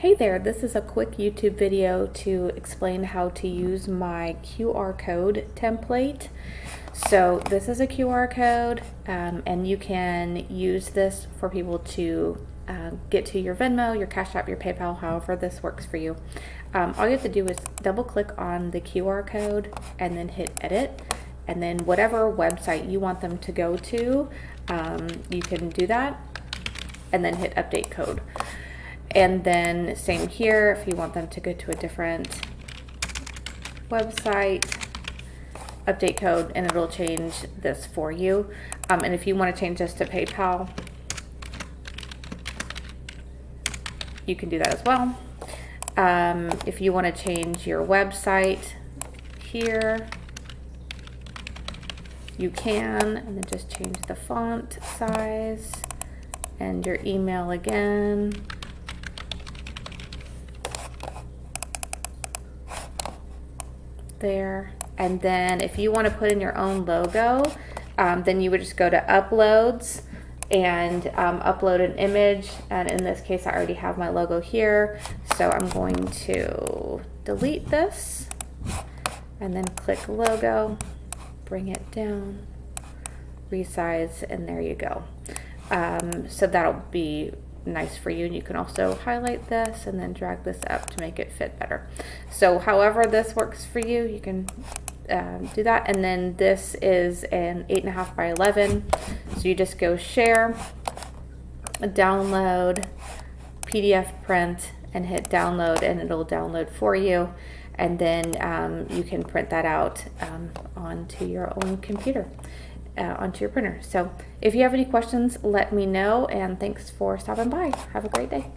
Hey there, this is a quick YouTube video to explain how to use my QR code template. So this is a QR code and you can use this for people to get to your Venmo, your Cash App, your PayPal, however this works for you. All you have to do is double click on the QR code and then hit edit, and then whatever website you want them to go to, you can do that and then hit update code. And then same here, if you want them to go to a different website, update code, and it'll change this for you. And if you want to change this to PayPal, you can do that as well. If you want to change your website here, you can, and then just change the font size and your email again. There. And then if you want to put in your own logo, then you would just go to uploads and upload an image. And in this case, I already have my logo here, so I'm going to delete this and then click logo, bring it down, resize, and there you go. So that'll be nice for you. And you can also highlight this and then drag this up to make it fit better. So however this works for you, you can do that. And then this is an 8.5 by 11. So you just go share, download, PDF print, and hit download, and it'll download for you. And then you can print that out onto your own computer. Onto your printer. So if you have any questions, let me know, and thanks for stopping by. Have a great day.